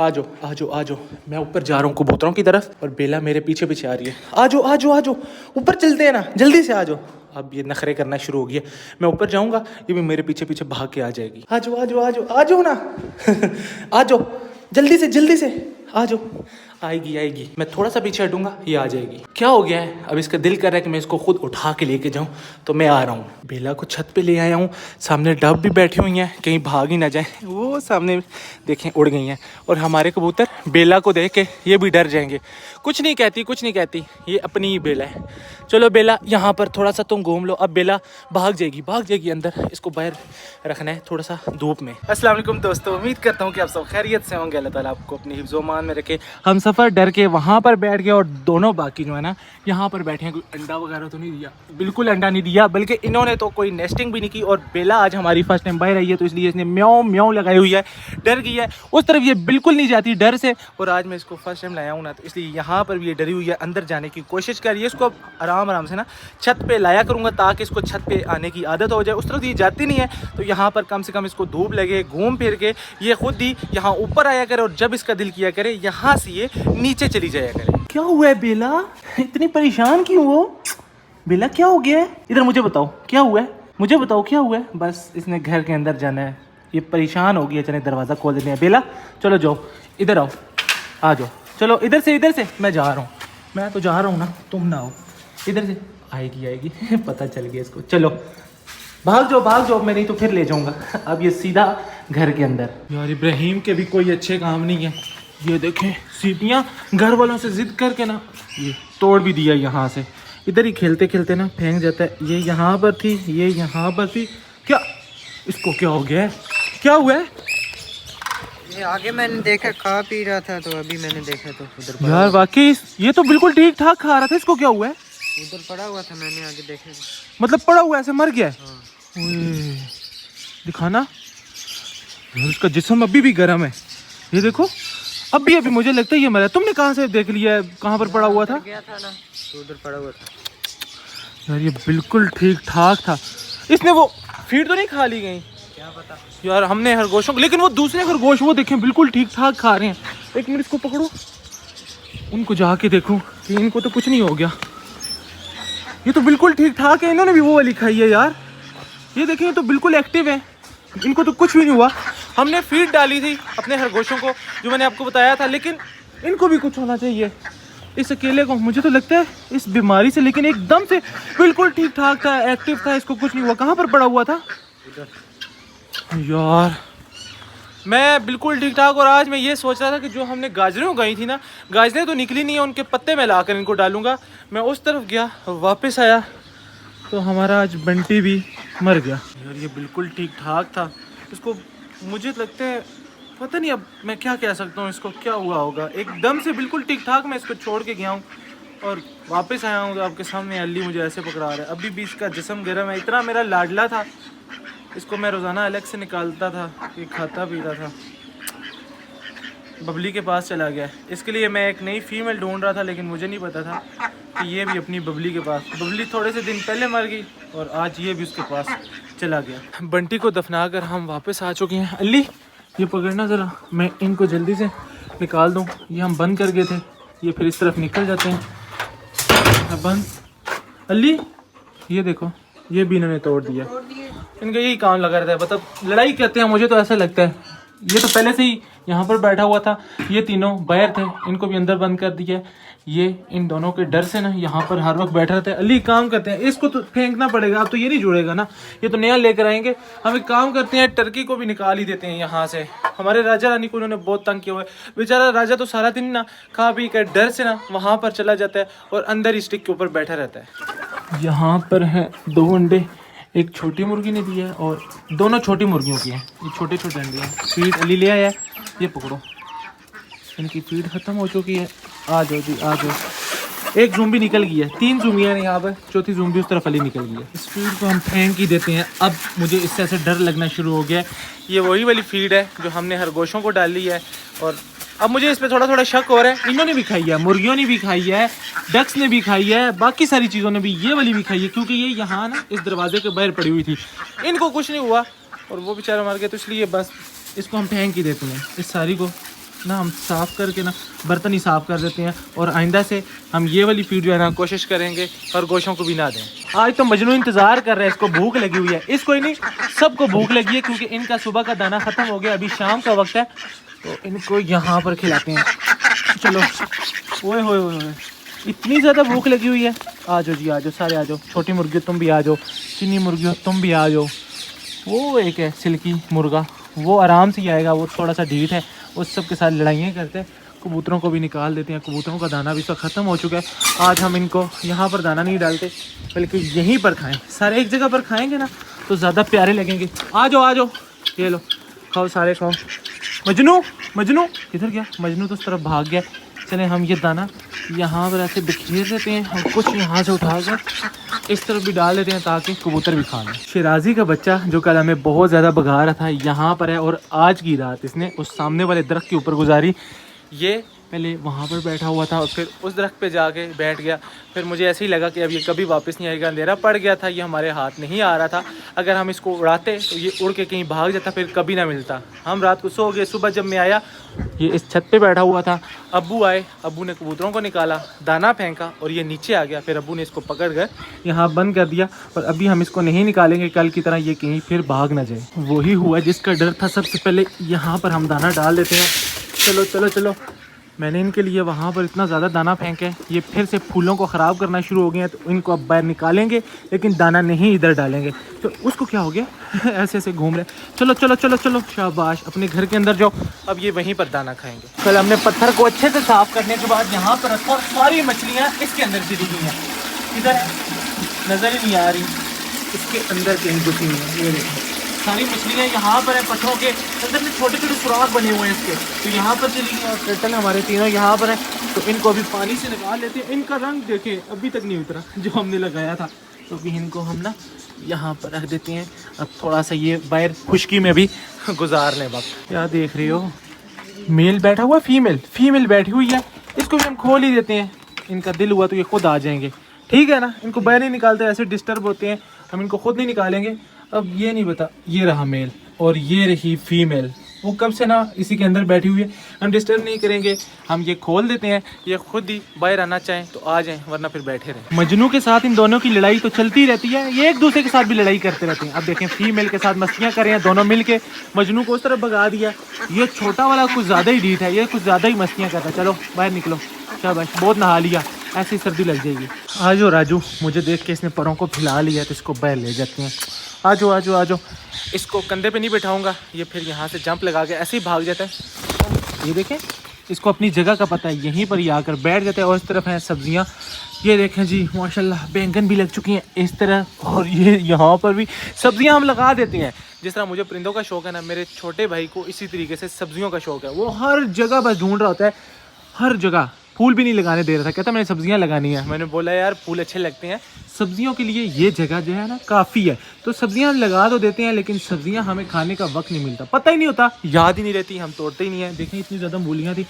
आ जाओ आ जाओ आ जाओ। मैं ऊपर जा रहा हूँ कबूतरों की तरफ और बेला मेरे पीछे पीछे आ रही है। आ जाओ आ जाओ आ जाओ, ऊपर चलते हैं ना, जल्दी से आ जाओ। अब ये नखरे करना शुरू हो गया। मैं ऊपर जाऊंगा, ये भी मेरे पीछे पीछे भाग के आ जाएगी। आ जाओ आ जाओ आ जाओ आ जाओ ना आ जाओ, जल्दी से आ जाओ। आएगी आएगी, मैं थोड़ा सा पीछे हटूंगा, ये आ जाएगी। क्या हो गया है, अब इसका दिल कर रहा है कि मैं इसको खुद उठा के लेके जाऊं, तो मैं आ रहा हूँ। बेला को छत पे ले आया हूँ, सामने डब भी बैठी हुई हैं, कहीं भाग ही ना जाए। वो सामने देखें उड़ गई हैं। और हमारे कबूतर बेला को देख के ये भी डर जाएंगे। कुछ नहीं कहती कुछ नहीं कहती, ये अपनी ही बेला है। चलो बेला यहाँ पर थोड़ा सा तुम घूम लो। अब बेला भाग जाएगी अंदर, इसको बाहर रखना है थोड़ा सा धूप में। अस्सलाम वालेकुम दोस्तों, उम्मीद करता हूँ कि आप सब खैरियत से होंगे। अल्लाह ताला आपको अपनी हिफ्ज़-ओ-मान में रखे। हम सफ़र डर के वहाँ पर बैठ गए और दोनों बाकी जो है ना यहाँ पर बैठे हैं। कोई अंडा वगैरह तो नहीं दिया, बिल्कुल अंडा नहीं दिया, बल्कि इन्होंने तो कोई नेस्टिंग भी नहीं की। और बेला आज हमारी फर्स्ट टाइम बाहर आई है, तो इसलिए इसने म्याऊं म्याऊं लगाई हुई है, डर गई है। उस तरफ ये बिल्कुल नहीं जाती डर से, और आज मैं इसको फर्स्ट टाइम लाया हूँ ना, तो इसलिए यहाँ पर भी ये डरी हुई है, अंदर जाने की कोशिश कर रही है। इसको आराम आराम से ना छत पे लाया करूँगा ताकि इसको छत पे आने की आदत हो जाए। उस तरफ ये जाती नहीं है, तो यहाँ पर कम से कम इसको धूप लगे, घूम फिर के ये खुद ही यहाँ ऊपर आया करे, और जब इसका दिल किया करे यहाँ से ये नीचे चली जाया करे। क्या हुआ है बेला, इतनी परेशान क्यों हो? बेला क्या हो गया है, इधर मुझे बताओ क्या हुआ है, मुझे बताओ क्या हुआ है। बस इसने घर के अंदर जाना है, ये परेशान हो गई है। चले दरवाज़ा खोल देते हैं। बेला चलो जाओ, इधर आओ, आ जाओ, चलो इधर से मैं जा रहा हूँ, मैं तो जा रहा हूँ ना, तुम ना आओ। इधर से आएगी पता चल गया इसको। चलो भाग जाओ, मैं नहीं तो फिर ले जाऊंगा। अब ये सीधा घर के अंदर। यार इब्राहिम के भी कोई अच्छे काम नहीं है। ये देखें सीटियाँ, घर वालों से जिद करके ना ये तोड़ भी दिया यहाँ से। इधर ही खेलते खेलते ना फेंक जाता है। ये यहाँ पर थी, ये यहाँ पर थी। क्या इसको क्या हो गया है, क्या हुआ है? ये आगे मैंने देखा, खा पी रहा था, तो अभी मैंने देखा तो उधर यार वाकई ये तो बिल्कुल ठीक ठाक खा रहा था, इसको क्या हुआ है? उधर पड़ा हुआ था, मैंने आगे देखा। मतलब पड़ा हुआ ऐसे मर गया है? हाँ। ओए, दिखाना यार, उसका जिस्म अभी भी गर्म है। ये देखो अभी मुझे लगता है ये मरा है। तुमने कहाँ से देख लिया है, कहाँ पर पड़ा हुआ था? गया था ना, तो उधर पड़ा हुआ था। यार ये बिल्कुल ठीक ठाक था। इसने वो फीड तो नहीं खा ली गई? क्या पता यार हमने खरगोशों को, लेकिन वो दूसरे खरगोश वो देखें बिल्कुल ठीक ठाक खा रहे हैं। एक मिनट इसको पकड़ो, उनको जाके देखूं कि इनको तो कुछ नहीं हो गया। ये तो बिल्कुल ठीक ठाक है, इन्होंने भी वो वाली खाई है यार। ये देखें ये तो बिल्कुल एक्टिव है, इनको तो कुछ भी नहीं हुआ। हमने फीड डाली थी अपने खरगोशों को, जो मैंने आपको बताया था, लेकिन इनको भी कुछ होना चाहिए, इस अकेले को। मुझे तो लगता है इस बीमारी से, लेकिन एकदम से बिल्कुल ठीक ठाक था, एक्टिव था, इसको कुछ नहीं हुआ। कहाँ पर पड़ा हुआ था यार? मैं बिल्कुल ठीक ठाक। और आज मैं ये सोच रहा था कि जो हमने गाजरें उगाई थी ना, गाजरें तो निकली नहीं है, उनके पत्ते मैं लाकर इनको डालूंगा। मैं उस तरफ गया, वापस आया तो हमारा आज बंटी भी मर गया। यार ये बिल्कुल ठीक ठाक था, इसको मुझे लगता है पता नहीं अब मैं क्या कह सकता हूँ, इसको क्या हुआ होगा। एकदम से बिल्कुल ठीक ठाक मैं इसको छोड़ के गया हूँ और वापस आया हूँ तो आपके सामने अल्ली मुझे ऐसे पकड़ा रहा है। अभी भी इसका जिस्म गर्म है, इतना मेरा लाडला था, इसको मैं रोज़ाना अलग से निकालता था, ये खाता पीता था। बबली के पास चला गया। इसके लिए मैं एक नई फीमेल ढूंढ रहा था, लेकिन मुझे नहीं पता था कि ये भी अपनी बबली के पास। बबली थोड़े से दिन पहले मर गई और आज ये भी उसके पास चला गया। बंटी को दफना कर हम वापस आ चुके हैं। अल्ली ये पकड़ना ज़रा, मैं इनको जल्दी से निकाल दूँ। ये हम बंद कर गए थे, ये फिर इस तरफ निकल जाते हैं। बंद अल्ली, ये देखो ये भी इन्होंने तोड़ दिया। इनका यही काम लगा रहता है, मतलब लड़ाई करते हैं, मुझे तो ऐसा लगता है। ये तो पहले से ही यहाँ पर बैठा हुआ था, ये तीनों बाहर थे, इनको भी अंदर बंद कर दिया। ये इन दोनों के डर से ना यहाँ पर हर वक्त बैठा रहता है। अली काम करते हैं, इसको तो फेंकना पड़ेगा, अब तो ये नहीं जुड़ेगा ना, ये तो नया लेकर आएंगे। हम एक काम करते हैं, टर्की को भी निकाल ही देते हैं यहाँ से। हमारे राजा रानी को उन्होंने बहुत तंग किया हुआ है। बेचारा राजा तो सारा दिन ना खा पी कर डर से ना वहाँ पर चला जाता है और अंदर ही स्टिक के ऊपर बैठा रहता है। यहाँ पर है 2 अंडे, एक छोटी मुर्गी ने दिया है और दोनों छोटी मुर्गियों की हैं। ये छोटे छोटे अंडे हैं। फीड अली ले आया है, ये पकड़ो, इनकी फीड ख़त्म हो चुकी है। आ जाओ जी आ जाओ। एक ज़ूम भी निकल गई है, 3 ज़ूमियाँ हैं यहाँ पर, चौथी ज़ूम भी उस तरफ अली निकल गई है। इस फीड को हम फेंक ही देते हैं। अब मुझे इससे ऐसे डर लगना शुरू हो गया है। ये वही वाली फीड है जो हमने खरगोशों को डाली है, और अब मुझे इस पर थोड़ा थोड़ा शक हो रहा है। इन्होंने भी खाई है, मुर्गियों ने भी खाई है, डक्स ने भी खाई है, बाकी सारी चीज़ों ने भी, ये वाली भी खाई है, क्योंकि ये यहाँ ना इस दरवाजे के बाहर पड़ी हुई थी। इनको कुछ नहीं हुआ और वो बेचारा मर गया, तो इसलिए बस इसको हम फेंक ही देते हैं, इस सारी को ना हम साफ़ करके ना बर्तन ही साफ़ कर देते हैं, और आइंदा से हम ये वाली फीड जो है ना कोशिश करेंगे खरगोशों को भी ना दें। आज तो मजनू इंतज़ार कर रहा है, इसको भूख लगी हुई है, इसको ही नहीं सबको भूख लगी है, क्योंकि इनका सुबह का दाना ख़त्म हो गया, अभी शाम का वक्त है, तो इनको यहाँ पर खिलाते हैं। चलो, ओए होए होए, इतनी ज़्यादा भूख लगी हुई है। आ जाओ जी, आ जाओ, सारे आ जाओ, छोटी मुर्गी तुम भी आ जाओ, चीनी मुर्गी तुम भी आ जाओ। वो एक है सिल्की मुर्गा, वो आराम से ही आएगा, वो थोड़ा सा ढीठ है, उस सब के साथ लड़ाइयाँ करते हैं। कबूतरों को भी निकाल देते हैं, कबूतरों का दाना भी सब ख़त्म हो चुका है। आज हम इनको यहाँ पर दाना नहीं डालते, बल्कि यहीं पर खाएं। सारे एक जगह पर खाएंगे ना तो ज़्यादा प्यारे लगेंगे। आ जाओ आ जाओ, ये लो खाओ, सारे खाओ। मजनू, मजनू किधर गया? मजनू तो उस तरफ भाग गया। चलें हम ये दाना यहाँ पर ऐसे बिखेर देते हैं, और कुछ यहाँ से उठाकर इस तरफ भी डाल देते हैं ताकि कबूतर भी खा लें। शिराजी का बच्चा जो कल हमें बहुत ज़्यादा भगा रहा था यहाँ पर है, और आज की रात इसने उस सामने वाले दरख्त के ऊपर गुजारी। ये पहले वहाँ पर बैठा हुआ था और फिर उस दरख्त पे जाके बैठ गया। फिर मुझे ऐसे ही लगा कि अब ये कभी वापस नहीं आएगा, अंधेरा पड़ गया था, ये हमारे हाथ नहीं आ रहा था। अगर हम इसको उड़ाते तो ये उड़ के कहीं भाग जाता, फिर कभी ना मिलता। हम रात को सो गए, सुबह जब मैं आया ये इस छत पे बैठा हुआ था। अब्बू आए, अब्बू ने कबूतरों को निकाला, दाना फेंका और ये नीचे आ गया। फिर अब्बू ने इसको पकड़ कर यहाँ बंद कर दिया, और अभी हम इसको नहीं निकालेंगे, कल की तरह ये कहीं फिर भाग ना जाए। वही हुआ जिसका डर था। सबसे पहले यहाँ पर हम दाना डाल देते हैं। चलो चलो चलो, मैंने इनके लिए वहाँ पर इतना ज़्यादा दाना फेंका है, ये फिर से फूलों को ख़राब करना शुरू हो गए हैं, तो इनको अब बाहर निकालेंगे, लेकिन दाना नहीं इधर डालेंगे। तो उसको क्या हो गया ऐसे ऐसे घूम रहे। चलो चलो चलो चलो, शाबाश, अपने घर के अंदर जाओ, अब ये वहीं पर दाना खाएंगे। कल हमने पत्थर को अच्छे से साफ़ करने के बाद यहाँ पर रखा, और सारी मछलियाँ इसके अंदर चली गई हैं। इधर नज़र ही नहीं आ रही, इसके अंदर कहीं घुसी हुई है। ये देखो सारी मछलियाँ यहाँ पर है, पत्थरों के अंदर में छोटे छोटे सुराख बने हुए हैं इसके, तो यहाँ पर चली गई। और टर्टल हमारे तीनों यहाँ पर है, तो इनको अभी पानी से निकाल लेते हैं। इनका रंग देखें अभी तक नहीं उतरा जो हमने लगाया था, तो अभी इनको हम ना यहाँ पर रख देते हैं। अब थोड़ा सा ये बाहर खुश्की में भी गुजार लें वक्त। क्या देख रहे हो? मेल बैठा हुआ, फीमेल बैठी हुई है, इसको भी हम खोल ही देते हैं। इनका दिल हुआ तो ये खुद आ जाएंगे, ठीक है ना? इनको बाहर नहीं निकालते, ऐसे डिस्टर्ब होते हैं, हम इनको खुद नहीं निकालेंगे। अब ये नहीं पता, ये रहा मेल और ये रही फीमेल, वो कब से ना इसी के अंदर बैठी हुई है। हम डिस्टर्ब नहीं करेंगे, हम ये खोल देते हैं, ये खुद ही बाहर आना चाहें तो आ जाएं, वरना फिर बैठे रहें। मजनू के साथ इन दोनों की लड़ाई तो चलती रहती है, ये एक दूसरे के साथ भी लड़ाई करते रहते हैं। अब देखें फीमेल के साथ मस्तियाँ कर रहे हैं दोनों मिल के, मजनू को उस तरफ भगा दिया। ये छोटा वाला कुछ ज़्यादा ही ढीठ है, ये कुछ ज़्यादा ही मस्तियाँ करता है। चलो बाहर निकलो, शाबाश, बहुत नहा लिया, ऐसी सर्दी लग जाएगी। आ जाओ राजू, मुझे देख के इसने परों को फैला लिया, तो इसको बाहर ले जाते हैं। आ जाओ आ जाओ आ जाओ। इसको कंधे पे नहीं बैठाऊंगा, ये फिर यहाँ से जंप लगा के ऐसे ही भाग जाता है। ये देखें, इसको अपनी जगह का पता है, यहीं पर ही आकर बैठ जाता है। और इस तरफ हैं सब्जियाँ, ये देखें जी माशाल्लाह, बैंगन भी लग चुकी हैं इस तरह, और ये यहाँ पर भी सब्जियाँ हम लगा देते हैं। जिस तरह मुझे परिंदों का शौक़ है ना, मेरे छोटे भाई को इसी तरीके से सब्जियों का शौक़ है। वो हर जगह बस ढूंढ रहा होता है, हर जगह। फूल भी नहीं लगाने दे रहा था, कहता मैंने सब्जियां लगानी है। मैंने बोला यार फूल अच्छे लगते हैं, सब्जियों के लिए ये जगह जो है ना काफ़ी है, तो सब्जियां लगा तो देते हैं, लेकिन सब्जियां हमें खाने का वक्त नहीं मिलता, पता ही नहीं होता, याद ही नहीं रहती, हम तोड़ते ही नहीं है। देखें इतनी ज़्यादा मूलियाँ थी।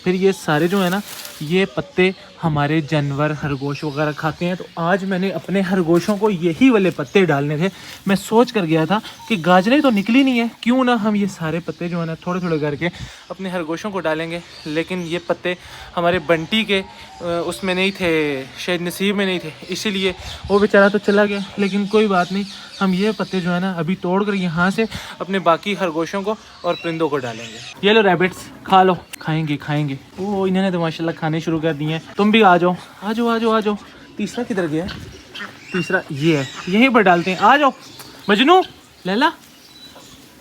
फिर ये सारे जो है ना, ये पत्ते हमारे जानवर खरगोश वगैरह खाते हैं, तो आज मैंने अपने खरगोशों को यही वाले पत्ते डालने थे। मैं सोच कर गया था कि गाजरें तो निकली नहीं है, क्यों ना हम ये सारे पत्ते जो है ना थोड़े थोड़े करके अपने खरगोशों को डालेंगे। लेकिन ये पत्ते हमारे बंटी के उसमें नहीं थे, शायद नसीब में नहीं थे, इसीलिए वो बेचारा तो चला गया। लेकिन कोई बात नहीं, हम ये पत्ते जो है ना अभी तोड़ कर यहाँ से अपने बाकी खरगोशों को और परिंदों को डालेंगे। ये लो रैबिट्स, खा लो, खाएंगे खाएंगे। ओ इन्होंने तो माशाल्लाह खाने शुरू कर दिए हैं। तुम भी आ जाओ आ जाओ आ जाओ आ जाओ। तीसरा किधर गया? तीसरा ये है, यहीं पर डालते हैं। आ जाओ मजनू, लैला,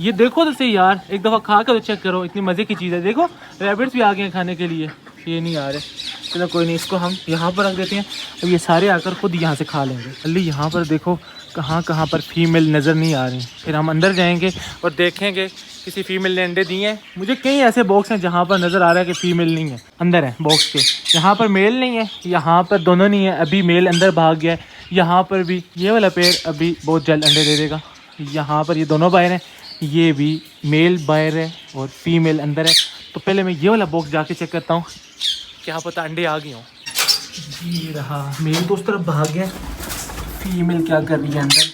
ये देखो तो सही यार, एक दफ़ा खा कर तो चेक करो, इतनी मज़े की चीज़ है। देखो रैबिट्स भी आ गए हैं खाने के लिए, ये नहीं आ रहे। चलो कोई नहीं, इसको हम यहाँ पर रख देते हैं, अब ये सारे आकर खुद यहाँ से खा लेंगे। अल्ली यहाँ पर देखो कहाँ कहाँ पर फीमेल नज़र नहीं आ रही। फिर हम अंदर जाएंगे और देखेंगे किसी फीमेल ने अंडे दिए हैं। मुझे कई ऐसे बॉक्स हैं जहाँ पर नज़र आ रहा है कि फ़ीमेल नहीं है, अंदर है बॉक्स के। यहाँ पर मेल नहीं है, यहाँ पर दोनों नहीं है, अभी मेल अंदर भाग गया है। यहाँ पर भी ये वाला पेड़ अभी बहुत जल्द अंडे दे देगा। यहाँ पर ये दोनों बाहर हैं, ये भी मेल बाहर है और फीमेल अंदर है। तो पहले मैं ये वाला बॉक्स जाके चेक करता हूँ, क्या पता अंडे आ गए हों। ये रहा, मेल तो उस तरफ भाग गया, फीमेल क्या कर रही है अंदर।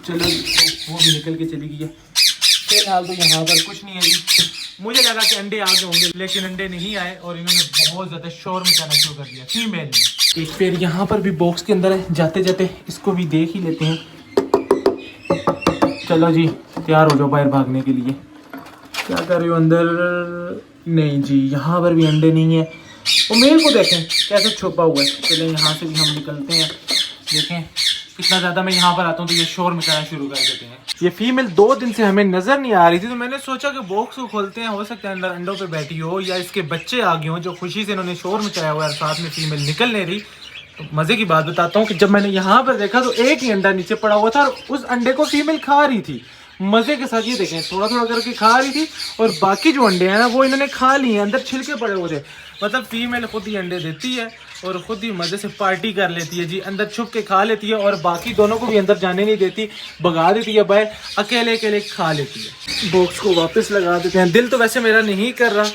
चलो वो भी निकल के चली गई है। फिलहाल तो यहाँ पर कुछ नहीं है जी। मुझे लगा कि अंडे आ गए होंगे, लेकिन अंडे नहीं आए और इन्होंने बहुत ज़्यादा शोर मचाना शुरू कर दिया फीमेल ने। एक पेड़ यहाँ पर भी बॉक्स के अंदर है, जाते जाते इसको भी देख ही लेते हैं। चलो जी, तैयार हो जाओ बाहर भागने के लिए। क्या कर रही हो अंदर? नहीं जी, यहाँ पर भी अंडे नहीं है। वो मेल को देखें कैसे छुपा हुआ है। चलें यहाँ से भी हम निकलते हैं। देखें इतना ज़्यादा मैं यहाँ पर आता हूँ तो ये शोर मचाना शुरू कर देते हैं। ये फीमेल 2 दिन से हमें नज़र नहीं आ रही थी, तो मैंने सोचा कि बॉक्स को खोलते हैं, हो सकता है अंदर अंडों पे बैठी हो या इसके बच्चे आ गए हों जो खुशी से इन्होंने शोर मचाया हुआ है, साथ में फीमेल निकल नहीं रही। तो मज़े की बात बताता हूँ कि जब मैंने यहाँ पर देखा तो एक ही अंडा नीचे पड़ा हुआ था और उस अंडे को फीमेल खा रही थी मज़े के साथ। ये देखें थोड़ा थोड़ा करके खा रही थी और बाकी जो अंडे हैं ना वो इन्होंने खा लिए, अंदर छिलके पड़े हुए थे। मतलब फीमेल खुद ही अंडे देती है और ख़ुद ही मज़े से पार्टी कर लेती है जी, अंदर छुप के खा लेती है और बाकी दोनों को भी अंदर जाने नहीं देती, भगा देती है बाहर, अकेले अकेले खा लेती है। बॉक्स को वापस लगा देते हैं। दिल तो वैसे मेरा नहीं कर रहा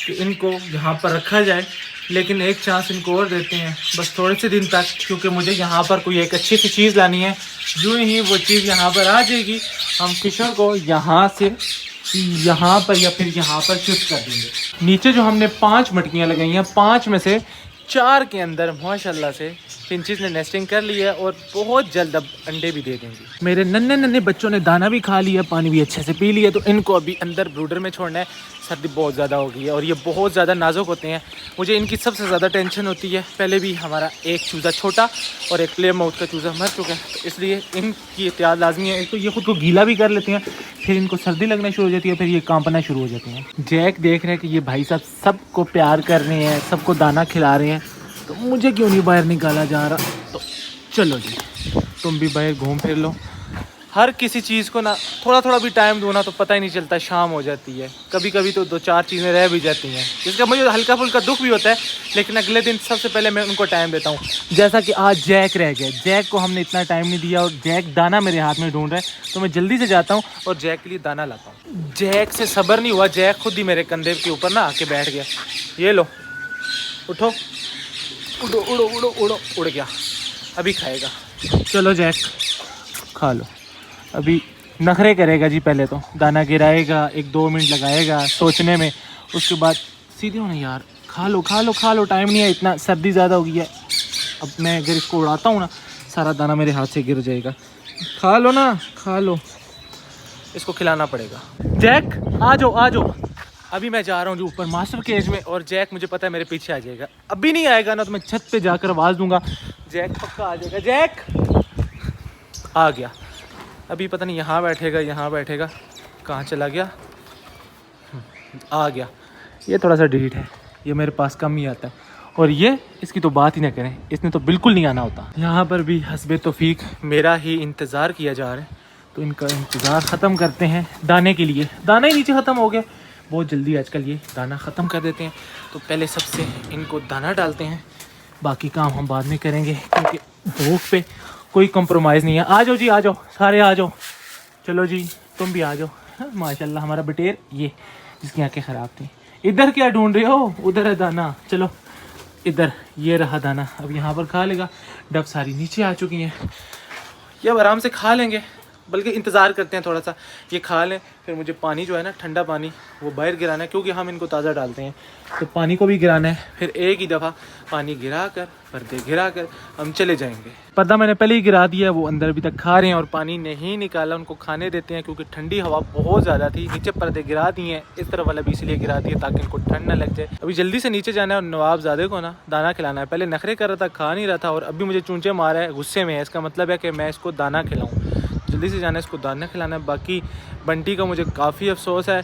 कि इनको यहाँ पर रखा जाए, लेकिन एक चांस इनको और देते हैं बस थोड़े से दिन तक, क्योंकि मुझे यहाँ पर कोई एक अच्छी सी चीज़ लानी है। यूँ ही वो चीज़ यहाँ पर आ जाएगी, हम फिशर को यहाँ से यहाँ पर या फिर यहाँ पर शिफ्ट कर देंगे। नीचे जो हमने 5 मटकियाँ लगाई हैं, 5 में से 4 के अंदर माशाल्लाह से फिंचेस ने नेस्टिंग कर लिया है और बहुत जल्द अब अंडे भी दे देंगे। मेरे नन्हे नन्हे बच्चों ने दाना भी खा लिया, पानी भी अच्छे से पी लिया, तो इनको अभी अंदर ब्रूडर में छोड़ना है। सर्दी बहुत ज़्यादा हो गई है और ये बहुत ज़्यादा नाजुक होते हैं, मुझे इनकी सबसे ज़्यादा टेंशन होती है। पहले भी हमारा एक चूज़ा छोटा और एक प्ले माउथ का चूज़ा मर चुका है, तो इसलिए इनकी एहतियात लाजमी है। एक तो ये खुद को गीला भी कर लेते हैं, फिर इनको सर्दी लगना शुरू हो जाती है, फिर ये कांपना शुरू हो जाती हैं। जैक देख रहे हैं कि ये भाई साहब सबको प्यार कर रहे हैं, सबको दाना खिला रहे हैं, तो मुझे क्यों नहीं बाहर निकाला जा रहा। तो चलो जी तुम भी बाहर घूम फिर लो। हर किसी चीज़ को ना थोड़ा थोड़ा भी टाइम दो ना तो पता ही नहीं चलता, शाम हो जाती है। कभी कभी तो 2-4 चीज़ें रह भी जाती हैं, जिसका मुझे हल्का फुल्का दुख भी होता है, लेकिन अगले दिन सबसे पहले मैं उनको टाइम देता हूँ। जैसा कि आज जैक रह गया, जैक को हमने इतना टाइम नहीं दिया और जैक दाना मेरे हाथ में ढूंढ रहा है, तो मैं जल्दी से जाता हूँ और जैक के लिए दाना लाता हूँ। जैक से सब्र नहीं हुआ, जैक खुद ही मेरे कंधे के ऊपर ना आके बैठ गया। ये लो उठो, उड़ो उड़ो उड़ो उड़ो, उड़ गया, अभी खाएगा। चलो जैक खा लो। अभी नखरे करेगा जी, पहले तो दाना गिराएगा, 1-2 मिनट लगाएगा सोचने में, उसके बाद सीधे होने यार खा लो खा लो खा लो, टाइम नहीं है इतना, सर्दी ज़्यादा हो गई है। अब मैं अगर इसको उड़ाता हूँ ना सारा दाना मेरे हाथ से गिर जाएगा। खा लो ना, खा लो, इसको खिलाना पड़ेगा। जैक आ जाओ आ जाओ। अभी मैं जा रहा हूँ जो ऊपर मास्टर केज में और जैक मुझे पता है मेरे पीछे आ जाएगा। अभी नहीं आएगा ना तो मैं छत पे जाकर आवाज़ दूंगा, जैक पक्का आ जाएगा। जैक आ गया, अभी पता नहीं यहाँ बैठेगा, कहाँ चला गया, आ गया। ये थोड़ा सा डिलीट है, ये मेरे पास कम ही आता है, और ये इसकी तो बात ही ना करें, इसने तो बिल्कुल नहीं आना होता। यहाँ पर भी हस्बे तौफीक मेरा ही इंतज़ार किया जा रहा है, तो इनका इंतज़ार ख़त्म करते हैं दाने के लिए। दाना ही नीचे ख़त्म हो गया, बहुत जल्दी आजकल ये दाना ख़त्म कर देते हैं, तो पहले सबसे इनको दाना डालते हैं, बाकी काम हम बाद में करेंगे क्योंकि भूख पे कोई कंप्रोमाइज़ नहीं है। आ जाओ जी, आ जाओ सारे आ जाओ। चलो जी तुम भी आ जाओ। माशाल्लाह हमारा बटेर ये जिसकी आंखें ख़राब थी। इधर क्या ढूंढ रहे हो, उधर है दाना, चलो इधर, ये रहा दाना, अब यहाँ पर खा लेगा। डब सारी नीचे आ चुकी हैं, ये अब आराम से खा लेंगे, बल्कि इंतज़ार करते हैं थोड़ा सा, ये खा लें, फिर मुझे पानी जो है ना ठंडा पानी वो बाहर गिराना है, क्योंकि हम इनको ताज़ा डालते हैं, तो पानी को भी गिराना है। फिर एक ही दफ़ा पानी गिरा कर, पर्दे गिरा कर हम चले जाएंगे। पर्दा मैंने पहले ही गिरा दिया, वो अंदर अभी तक खा रहे हैं और पानी नहीं निकाला, उनको खाने देते हैं क्योंकि ठंडी हवा बहुत ज़्यादा थी। नीचे पर्दे गिरा दिए हैं, इस तरफ वाला भी इसलिए गिरा दिए ताकि इनको ठंड ना लग जाए। अभी जल्दी से नीचे जाना है और नवाबजादे को ना दाना खिलाना है। पहले नखरे कर रहा था, खा नहीं रहा था, और अभी मुझे चूंचे मारा है, गुस्से में है, इसका मतलब है कि मैं इसको दाना खिलाऊँ। जल्दी से जाना है, इसको दाना खिलाना है। बाकी बंटी का मुझे काफ़ी अफसोस है,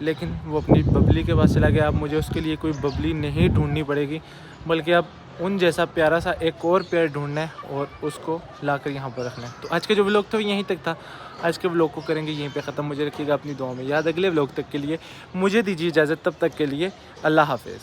लेकिन वो अपनी बबली के पास चला गया। अब मुझे उसके लिए कोई बबली नहीं ढूंढनी पड़ेगी, बल्कि अब उन जैसा प्यारा सा एक और पेड़ ढूंढना है और उसको लाकर यहाँ पर रखना है। तो आज के जो व्लॉग था यहीं तक था, आज के व्लॉग को करेंगे यहीं पे ख़त्म। मुझे रखिएगा अपनी दुआ में याद। अगले व्लॉग तक के लिए मुझे दीजिए इजाज़त, तब तक के लिए अल्लाह हाफ़िज़।